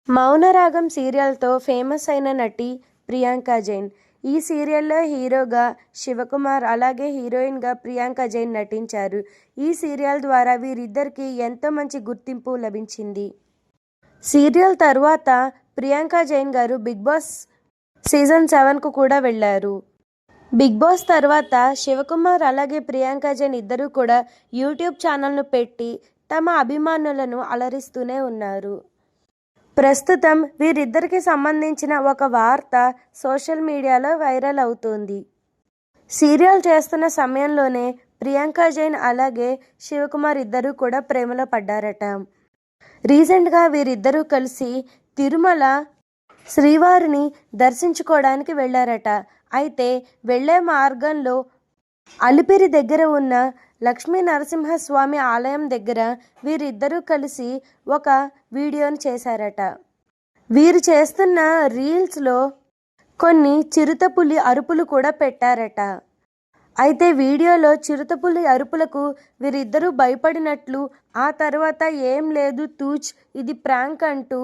Mounaragam సీరియల్తో famous అయిన నటి ప్రియాంక జైన్. ఈ సీరియల్లో హీరోగా శివకుమార్, అలాగే హీరోయిన్గా ప్రియాంక జైన్ నటించారు. ఈ సీరియల్ ద్వారా వీరిద్దరికీ ఎంతో మంచి గుర్తింపు లభించింది. సీరియల్ తరువాత ప్రియాంక జైన్ గారు బిగ్ బాస్ సీజన్ 7కు కూడా వెళ్లారు. బిగ్ బాస్ తర్వాత శివకుమార్ అలాగే ప్రియాంక జైన్ ఇద్దరూ కూడా యూట్యూబ్ ఛానల్ను పెట్టి తమ అభిమానులను అలరిస్తూనే ఉన్నారు. ప్రస్తుతం వీరిద్దరికి సంబంధించిన ఒక వార్త సోషల్ మీడియాలో వైరల్ అవుతోంది. సీరియల్ చేస్తున్న సమయంలోనే ప్రియాంక జైన్ అలాగే శివకుమార్ ఇద్దరూ కూడా ప్రేమలో పడ్డారట. రీసెంట్గా వీరిద్దరూ కలిసి తిరుమల శ్రీవారిని దర్శించుకోవడానికి వెళ్ళారట. అయితే వెళ్లే మార్గంలో అలిపిరి దగ్గర ఉన్న లక్ష్మీ నరసింహస్వామి ఆలయం దగ్గర వీరిద్దరూ కలిసి ఒక వీడియోను చేశారట. వీరు చేస్తున్న రీల్స్లో కొన్ని చిరుతపులి అరుపులు కూడా పెట్టారట. అయితే వీడియోలో చిరుతపులి అరుపులకు వీరిద్దరూ భయపడినట్లు, ఆ తర్వాత ఏం లేదు తూచ్ ఇది ప్రాంక్ అంటూ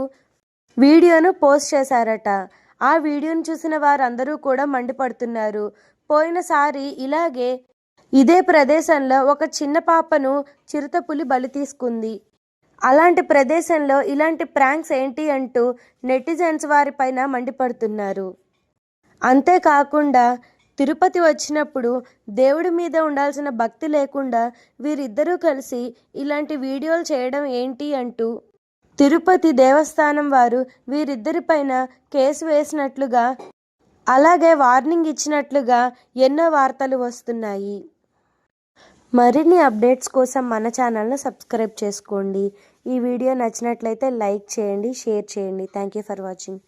వీడియోను పోస్ట్ చేశారట. ఆ వీడియోను చూసిన వారందరూ కూడా మండిపడుతున్నారు. పోయినసారి ఇలాగే ఇదే ప్రదేశంలో ఒక చిన్న పాపను చిరుతపులి బలి తీసుకుంది. అలాంటి ప్రదేశంలో ఇలాంటి ప్రాంక్స్ ఏంటి అంటూ నెటిజన్స్ వారిపైన మండిపడుతున్నారు. అంతేకాకుండా తిరుపతి వచ్చినప్పుడు దేవుడి మీద ఉండాల్సిన భక్తి లేకుండా వీరిద్దరూ కలిసి ఇలాంటి వీడియోలు చేయడం ఏంటి అంటూ తిరుపతి దేవస్థానం వారు వీరిద్దరిపైన కేసు వేసినట్లుగా, అలాగే వార్నింగ్ ఇచ్చినట్లుగా ఎన్నో వార్తలు వస్తున్నాయి. మరిన్ని అప్డేట్స్ కోసం మన ఛానల్ను సబ్స్క్రైబ్ చేసుకోండి. ఈ వీడియో నచ్చినట్లయితే లైక్ చేయండి, షేర్ చేయండి. Thank you for watching.